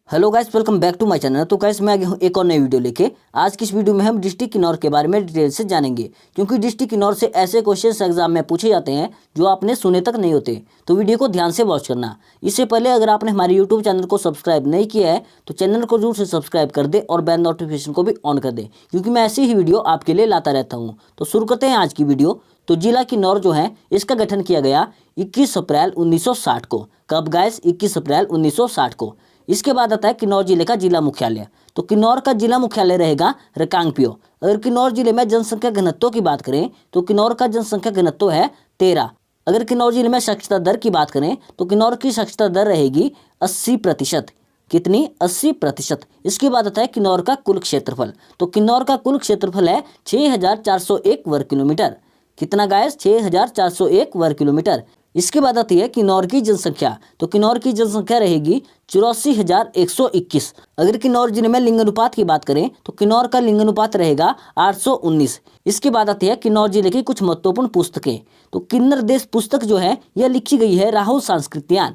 Hello guys, welcome back to my channel. तो guys मैं आ गया हूँ एक और नई वीडियो लेके। आज की इस वीडियो में हम डिस्ट्रिक्ट किन्नौर के बारे में डिटेल से जानेंगे, क्योंकि डिस्ट्रिक्ट किन्नौर से ऐसे क्वेश्चंस एग्जाम में पूछे जाते हैं जो आपने सुने तक नहीं होते। तो वीडियो को ध्यान से वॉच करना। इससे पहले अगर आपने हमारे यूट्यूब चैनल को सब्सक्राइब नहीं किया है तो चैनल को जरूर से सब्सक्राइब कर दे और बेल नोटिफिकेशन को भी ऑन कर दे, क्योंकि मैं ऐसी ही वीडियो आपके लिए लाता रहता हूँ। तो शुरू करते हैं आज की वीडियो। तो जिला किन्नौर जो है इसका गठन किया गया 21 अप्रैल 1960 को। कब गाइस? 21 अप्रैल 1960 को। इसके बाद आता है किन्नौर जिले का जिला मुख्यालय। तो किन्नौर का जिला मुख्यालय रहेगा रिकांगपिओ। अगर किन्नौर जिले में जनसंख्या घनत्व की बात करें तो किन्नौर का जनसंख्या घनत्व है 13। अगर किन्नौर जिले में साक्षरता दर की बात करें तो किन्नौर की साक्षरता दर रहेगी 80%। कितनी? 80%। इसके बाद आता है किन्नौर का कुल क्षेत्रफल। तो किन्नौर का कुल क्षेत्रफल है 6401 वर्ग किलोमीटर। कितना गाइस? 6401 वर्ग किलोमीटर। इसके बाद आती है किन्नौर की जनसंख्या। तो किन्नौर की जनसंख्या रहेगी 84,121। अगर किन्नौर जिले में लिंग अनुपात की बात करें तो किन्नौर का लिंग अनुपात रहेगा 819। इसके बाद आती है किन्नौर जिले की कुछ महत्वपूर्ण पुस्तकें। तो किन्नर देश पुस्तक जो है यह लिखी गई है राहुल सांस्कृत्यायन।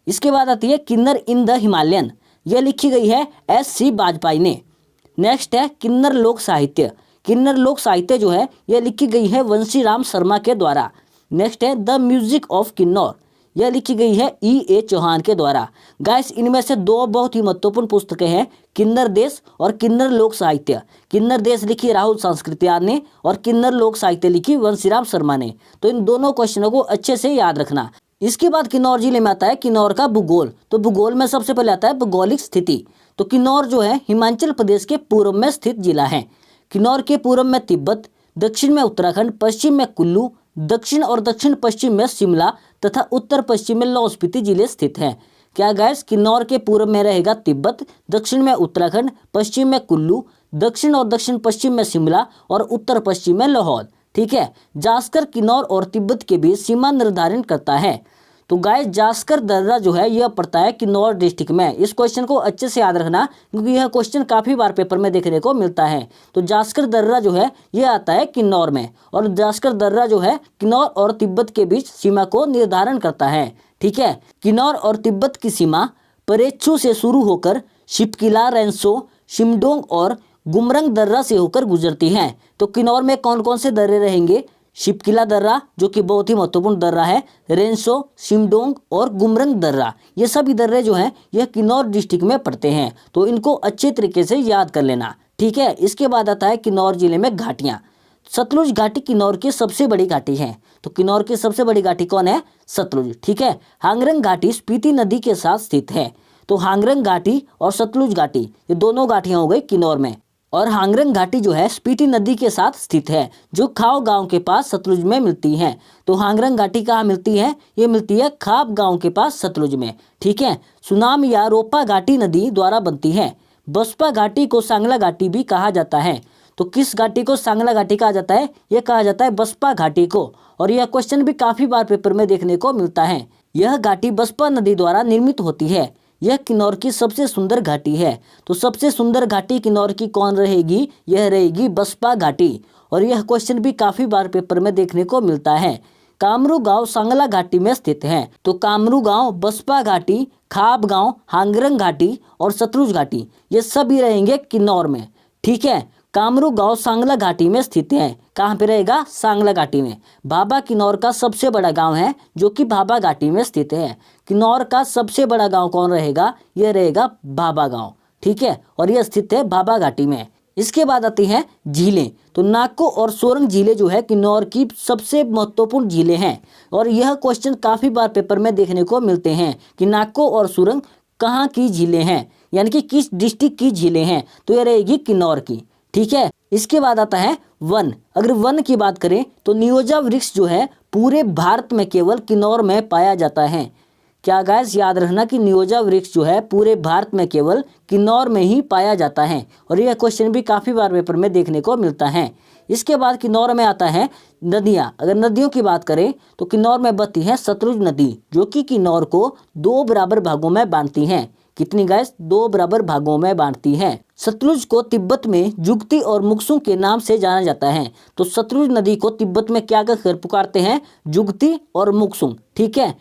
इसके बाद आती है किन्नर इन द हिमालयन, यह लिखी गई है SC वाजपेयी ने। नेक्स्ट है किन्नर लोक साहित्य। किन्नर लोक साहित्य जो है यह लिखी गई है वंशीराम शर्मा के द्वारा। नेक्स्ट है द म्यूजिक ऑफ किन्नौर, यह लिखी गई है E.A. चौहान के द्वारा। गाइस इनमें से दो बहुत ही महत्वपूर्ण पुस्तकें हैं, किन्नर देश और किन्नर लोक साहित्य। किन्नर देश लिखी राहुल सांस्कृत्यायन ने और किन्नर लोक साहित्य लिखी वंशीराम शर्मा ने। तो इन दोनों क्वेश्चनों को अच्छे से याद रखना। इसके बाद किन्नौर जिले में आता है किन्नौर का भूगोल। तो भूगोल में सबसे पहले आता है भौगोलिक स्थिति। तो किन्नौर जो है हिमाचल प्रदेश के पूर्व में स्थित जिला है। किन्नौर के पूर्व में तिब्बत, दक्षिण में उत्तराखंड, पश्चिम में कुल्लू, दक्षिण और दक्षिण पश्चिम में शिमला तथा उत्तर पश्चिम में लाहौल स्पीति जिले स्थित हैं। क्या गाइस? किन्नौर के पूर्व में रहेगा तिब्बत, दक्षिण में उत्तराखंड, पश्चिम में कुल्लू, दक्षिण और दक्षिण पश्चिम में शिमला और उत्तर पश्चिम में लाहौल। ठीक है। जास्कर किन्नौर और तिब्बत के बीच सीमा निर्धारित करता है। तो गाइस जास्कर दर्रा जो है यह पड़ता है किन्नौर डिस्ट्रिक्ट में। इस क्वेश्चन को अच्छे से याद रखना, क्योंकि यह क्वेश्चन काफ़ी बार पेपर में देखने को मिलता है। तो जास्कर दर्रा जो है यह आता है किन्नौर में, और जास्कर दर्रा जो है किन्नौर और तिब्बत के बीच सीमा को निर्धारण करता है। ठीक है। किन्नौर और तिब्बत की सीमा परेच्छू से शुरू होकर शिपकिला, रेंसो, शिमडोंग और गुमरंग दर्रा से होकर गुजरती हैं। तो किन्नौर में कौन कौन से दर्रे रहेंगे? शिपकिला दर्रा जो कि बहुत ही महत्वपूर्ण दर्रा है, रेंसो, शिमडोंग और गुमरंग दर्रा, ये सभी दर्रे जो हैं यह किन्नौर डिस्ट्रिक्ट में पड़ते हैं। तो इनको अच्छे तरीके से याद कर लेना। ठीक है। इसके बाद आता है किन्नौर जिले में घाटियाँ। सतलुज घाटी किन्नौर की सबसे बड़ी घाटी है। तो किन्नौर की सबसे बड़ी घाटी कौन है? सतलुज। ठीक है। हांगरंग घाटी स्पीति नदी के साथ स्थित है। तो हांगरंग घाटी और सतलुज घाटी ये दोनों घाटियाँ हो गई किन्नौर में। और हांगरंग घाटी जो है स्पीति नदी के साथ स्थित है, जो खाव गांव के पास सतलुज में मिलती है। तो हांगरंग घाटी कहाँ मिलती है? ये मिलती है खाप गांव के पास सतलुज में। ठीक है। सुनाम या रोपा घाटी नदी द्वारा बनती है। बसपा घाटी को सांगला घाटी भी कहा जाता है। तो किस घाटी को सांगला घाटी कहा जाता है? यह कहा जाता है बसपा घाटी को। और यह क्वेश्चन भी काफी बार पेपर में देखने को मिलता है। यह घाटी बसपा नदी द्वारा निर्मित होती है। यह किन्नौर की सबसे सुंदर घाटी है। तो सबसे सुंदर घाटी किन्नौर की कौन रहेगी? यह रहेगी बसपा घाटी। और यह क्वेश्चन भी काफी बार पेपर में देखने को मिलता है। कामरू गांव सांगला घाटी में स्थित है। तो कामरू गांव, बसपा घाटी, खाप गांव, हांगरंग घाटी और सतलुज घाटी ये सभी रहेंगे किन्नौर में। ठीक है। कामरू गांव सांगला घाटी में स्थित है। कहाँ पे रहेगा? सांगला घाटी में। भाभा किन्नौर का सबसे बड़ा गांव है, जो कि भाभा घाटी में स्थित है। किन्नौर का सबसे बड़ा गांव कौन रहेगा? यह रहेगा भाभा गांव। ठीक है। और यह स्थित है भाभा घाटी में। इसके बाद आती हैं झीलें। तो नाको और सोरंग झीलें जो है किन्नौर की सबसे महत्वपूर्ण झीलें हैं। और यह क्वेश्चन काफी बार पेपर में देखने को मिलते हैं कि नाको और सोरंग कहाँ की झीलें हैं, यानी कि किस डिस्ट्रिक्ट की झीलें हैं। तो यह रहेगी किन्नौर की। ठीक है। इसके बाद आता है वन। अगर वन की बात करें तो नियोजा वृक्ष जो है पूरे भारत में केवल किन्नौर में पाया जाता है। क्या गाइस? याद रखना कि नियोजा वृक्ष जो है पूरे भारत में केवल किन्नौर में ही पाया जाता है। और यह क्वेश्चन भी काफी बार पेपर में देखने को मिलता है। इसके बाद किन्नौर में आता है नदियाँ। अगर नदियों की बात करें तो किन्नौर में बहती है सतलुज नदी, जो कि किन्नौर को 2 बराबर भागों में बांटती है। कितनी गाइस? 2 बराबर भागों में बांटती है। सतलुज को तिब्बत में जुगती और मुक्सुंग के नाम से जाना जाता है। तो सतलुज नदी को तिब्बत में क्या कहकर पुकारते हैं? जुगती और मुक्सुंग। ठीक है।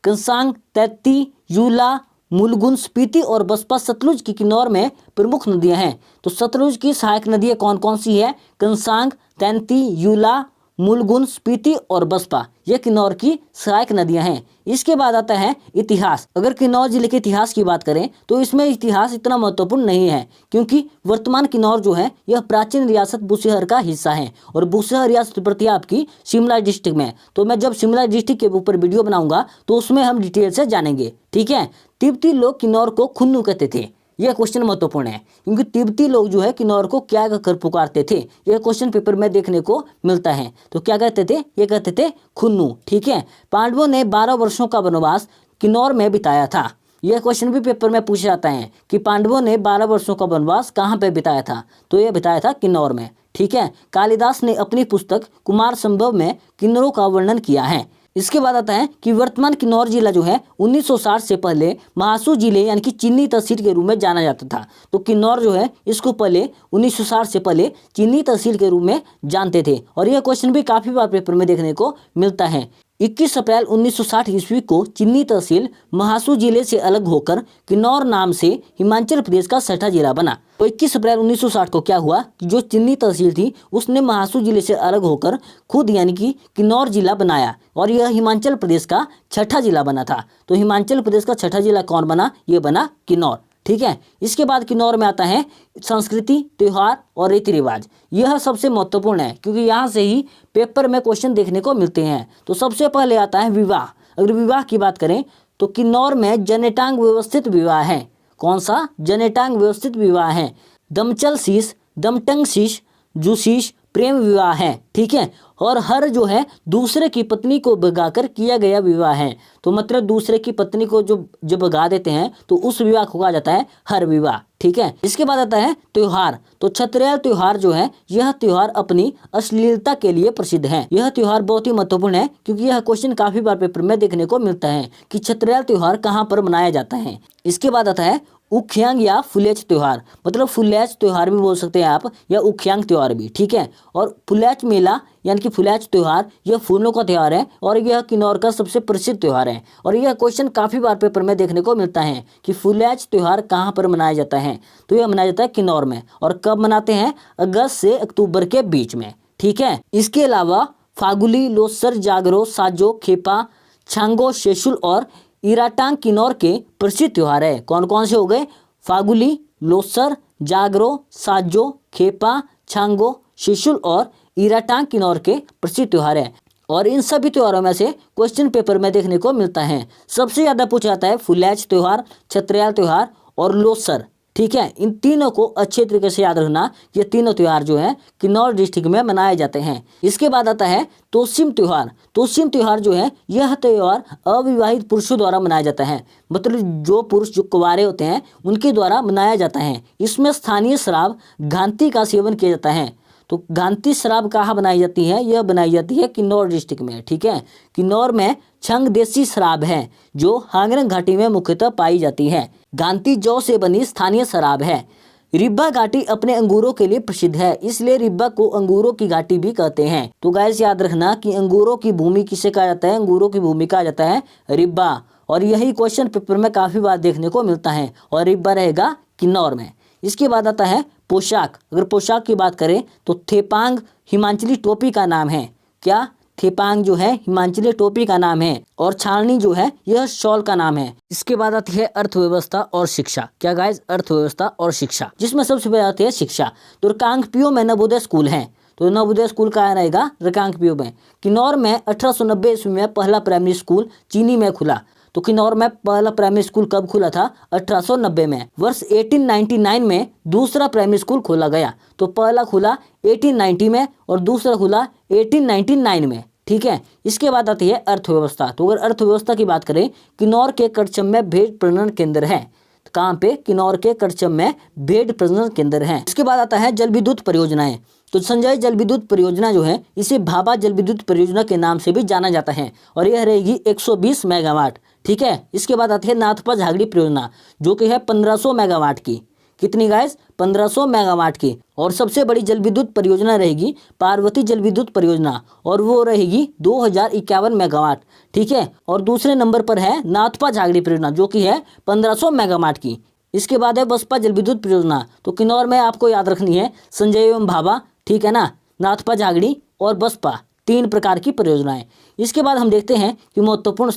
कंसांग, तैती, यूला, मूलगुन, स्पीति और बसपा सतलुज की किन्नौर में प्रमुख नदियां हैं। तो सतलुज की सहायक नदियां कौन कौन सी है? कंसांग, तैंती, यूला, मूलगुन, स्पीति और बसपा, ये किन्नौर की सहायक नदियां हैं। इसके बाद आता है इतिहास। अगर किन्नौर जिले के इतिहास की बात करें तो इसमें इतिहास इतना महत्वपूर्ण नहीं है, क्योंकि वर्तमान किन्नौर जो है यह प्राचीन रियासत बुशहर का हिस्सा है और बुशहर रियासत पड़ती है आपकी शिमला डिस्ट्रिक्ट में। तो मैं जब शिमला डिस्ट्रिक्ट के ऊपर वीडियो बनाऊंगा तो उसमें हम डिटेल से जानेंगे, ठीक है। तिब्बती लोग किन्नौर को खुन्नु कहते थे। यह क्वेश्चन महत्वपूर्ण है, क्योंकि तिब्बती लोग जो है किन्नौर को क्या कहकर पुकारते थे, यह क्वेश्चन पेपर में देखने को मिलता है। तो क्या कहते थे? ये कहते थे खुन्नु, ठीक है। पांडवों ने 12 वर्षों का वनवास किन्नौर में बिताया था। यह क्वेश्चन भी पेपर में पूछा जाता है कि पांडवों ने 12 वर्षों का वनवास कहाँ पे बिताया था, तो यह बिताया था किन्नौर में, ठीक है। कालिदास ने अपनी पुस्तक कुमार संभव में किन्नरों का वर्णन किया है। इसके बाद आता है कि वर्तमान किन्नौर जिला जो है 1960 से पहले महासू जिले यानी कि चीनी तहसील के रूप में जाना जाता था। तो किन्नौर जो है इसको पहले 1960 से पहले चीनी तहसील के रूप में जानते थे और यह क्वेश्चन भी काफी बार पेपर में देखने को मिलता है। 21 अप्रैल 1960 ईस्वी को चीनी तहसील महासू जिले से अलग होकर किन्नौर नाम से हिमाचल प्रदेश का 6ठा जिला बना। तो 21 अप्रैल 1960 को क्या हुआ कि जो चीनी तहसील थी उसने महासू जिले से अलग होकर खुद यानी कि किन्नौर जिला बनाया और यह हिमाचल प्रदेश का 6ठा जिला बना था। तो हिमाचल प्रदेश का 6ठा जिला कौन बना? ये बना किन्नौर, ठीक है। इसके बाद किन्नौर में आता है संस्कृति, त्योहार और रीति रिवाज। यह सबसे महत्वपूर्ण है, क्योंकि यहाँ से ही पेपर में क्वेश्चन देखने को मिलते हैं। तो सबसे पहले आता है विवाह। अगर विवाह की बात करें तो किन्नौर में जनेटांग व्यवस्थित विवाह है। कौन सा? जनेटांग व्यवस्थित विवाह है। दमचल शीश, दमटंग शीश, जुशीश प्रेम विवाह है, ठीक है। और हर जो है दूसरे की पत्नी को भगाकर किया गया विवाह है। तो मतलब दूसरे की पत्नी को जो जब भगा देते हैं तो उस विवाह को कहा जाता है हर विवाह, ठीक है। इसके बाद आता है त्योहार। तो छतरैल त्योहार जो है यह त्योहार अपनी अश्लीलता के लिए प्रसिद्ध है। यह त्योहार बहुत ही महत्वपूर्ण है, क्योंकि यह क्वेश्चन काफी बार पेपर में देखने को मिलता है कि छतरैल त्योहार कहाँ पर मनाया जाता है। इसके बाद आता है उख्यांग या फुलेच त्योहार, मतलब फुलेच त्योहार भी बोल सकते हैं आप या उख्यांग त्योहार भी, ठीक है। और फुलेच मेला यानी कि फुलेच त्योहार यह फूलों का त्योहार है और यह किन्नौर का सबसे प्रसिद्ध त्योहार है। और यह क्वेश्चन काफी बार पेपर में देखने को मिलता है कि फुलेच त्योहार कहाँ पर मनाया जाता है, तो यह मनाया जाता है किन्नौर में। और कब मनाते हैं? अगस्त से अक्टूबर के बीच में, ठीक है। इसके अलावा फागुली, लोसर, जागरो, साजो, खेपा, छांगो, शेशुल और इराटांग किन्नौर के प्रसिद्ध त्योहार है। कौन कौन से हो गए? फागुली, लोसर, जागरो, साजो, खेपा, छांगो, शेशुल और इराटांग किन्नौर के प्रसिद्ध त्योहार है। और इन सभी त्योहारों में से क्वेश्चन पेपर में देखने को मिलता है। सबसे ज्यादा पूछा जाता है फुलेच त्योहार, छतरैल त्योहार और लोसर, ठीक है। इन तीनों को अच्छे तरीके से याद रखना। ये तीनों त्योहार जो है किन्नौर डिस्ट्रिक्ट में मनाए जाते हैं। इसके बाद आता है तोशिम त्योहार। तोशिम त्योहार जो है यह त्योहार अविवाहित पुरुषों द्वारा मनाया जाता है, मतलब जो पुरुष जो कुंवारे होते हैं उनके द्वारा मनाया जाता है। इसमें स्थानीय शराब घांती का सेवन किया जाता है। तो घांती शराब कहाँ बनाई जाती है? यह बनाई जाती है किन्नौर डिस्ट्रिक्ट में, ठीक है। किन्नौर में छंग देसी शराब है जो हांगरंग घाटी में मुख्यतः पाई जाती है। घांती जौ से बनी स्थानीय शराब है। रिब्बा घाटी अपने अंगूरों के लिए प्रसिद्ध है, इसलिए रिब्बा को अंगूरों की घाटी भी कहते हैं। तो गाइस याद रखना कि अंगूरों की भूमि किसे कहा जाता है? अंगूरों की भूमि कहा जाता है रिब्बा। और यही क्वेश्चन पेपर में काफी बार देखने को मिलता है और रिब्बा रहेगा किन्नौर में। इसके बाद आता है पोशाक। अगर पोशाक की बात करें तो थेपांग हिमाचली टोपी का नाम है। क्या? थेपांग जो है हिमाचली टोपी का नाम है और छालनी जो है यह शॉल का नाम है। इसके बाद आती है अर्थव्यवस्था और शिक्षा। क्या गाइस? अर्थव्यवस्था और शिक्षा, जिसमें सबसे पहले आती है शिक्षा। तो रिकांगपिओ में नवोदय स्कूल है। तो नवोदय स्कूल कहाँ रहेगा? रिकांगपिओ में। किन्नौर में 1890 ईस्वी में पहला प्राइमरी स्कूल चीनी में खुला। तो किन्नौर में पहला प्राइमरी स्कूल कब खुला था? 1890 में। वर्ष 1899 में दूसरा प्राइमरी स्कूल खोला गया। तो पहला खुला 1890 में और दूसरा खुला 1899 में, ठीक है। इसके बाद आती है अर्थव्यवस्था। तो अगर अर्थव्यवस्था की बात करें, किन्नौर के कड़चम में भेड़ प्रजनन केंद्र है। कहाँ पे? किन्नौर के कड़चम में भेड़ प्रजनन केंद्र है। इसके बाद आता है जल विद्युत परियोजनाएं। तो संजय जल विद्युत परियोजना जो है इसे भाभा जल विद्युत परियोजना के नाम से भी जाना जाता है और यह रहेगी 120 मेगावाट, ठीक है। इसके बाद आती है नाथपा झागड़ी परियोजना जो कि है 1500 मेगावाट की। कितनी गाइस? 1500 मेगावाट की। और सबसे बड़ी जल विद्युत परियोजना रहेगी पार्वती जल विद्युत परियोजना, और वो रहेगी 2051 मेगावाट। ठीक है। और दूसरे नंबर पर है नाथपा झागड़ी परियोजना, जो कि है 1500 मेगावाट की। इसके बाद है बसपा जल विद्युत परियोजना। तो किन्नौर में आपको याद रखनी है संजय एवं भाभा, ठीक है ना, नाथपा झागड़ी और बसपा, 3 प्रकार की परियोजनाएं। इसके बाद हम देखते हैं कि महत्वपूर्ण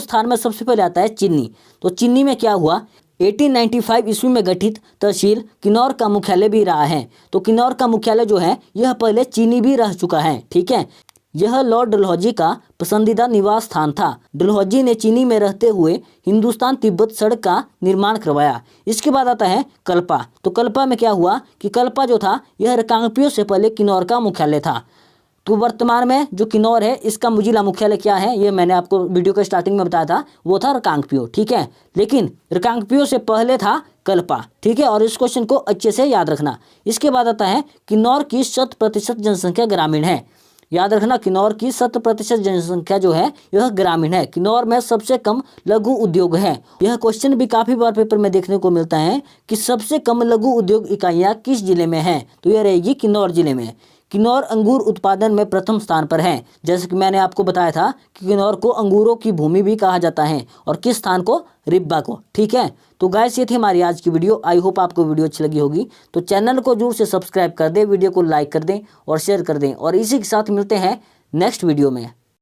स्थान में सबसे पहले आता है चिन्नी। तो चिन्नी में क्या हुआ? 1895 ईस्वी में गठित तहसील किन्नौर का मुख्यालय भी रहा है। तो किन्नौर का मुख्यालय जो है यह पहले चीनी भी रह चुका है। ठीक है। यह लॉर्ड डलहौजी का पसंदीदा निवास स्थान था। डलहौजी ने चीनी में रहते हुए हिंदुस्तान तिब्बत सड़क का निर्माण करवाया। इसके बाद आता है कल्पा। तो कल्पा में क्या हुआ कि कल्पा जो था यह रिकांगपिओ से पहले किन्नौर का मुख्यालय था। तो वर्तमान में जो किन्नौर है इसका जिला मुख्यालय क्या है, ये मैंने आपको वीडियो के स्टार्टिंग में बताया था, वो था रिकांगपिओ। ठीक है। लेकिन रिकांगपिओ से पहले था कल्पा। ठीक है। और इस क्वेश्चन को अच्छे से याद रखना। इसके बाद आता है किन्नौर की 100% जनसंख्या ग्रामीण है। याद रखना, किन्नौर की 100% जनसंख्या जो है यह ग्रामीण है। किन्नौर में सबसे कम लघु उद्योग है। यह क्वेश्चन भी काफी बार पेपर में देखने को मिलता है कि सबसे कम लघु उद्योग इकाइयां किस जिले में है, तो यह रहेगी किन्नौर जिले में। किन्नौर अंगूर उत्पादन में प्रथम स्थान पर है। जैसे कि मैंने आपको बताया था कि किन्नौर को अंगूरों की भूमि भी कहा जाता है, और किस स्थान को? रिब्बा को। ठीक है। तो गाइस ये थी हमारी आज की वीडियो। आई होप आपको वीडियो अच्छी लगी होगी। तो चैनल को जरूर से सब्सक्राइब कर दें, वीडियो को लाइक कर दें और शेयर कर दें, और इसी के साथ मिलते हैं नेक्स्ट वीडियो में।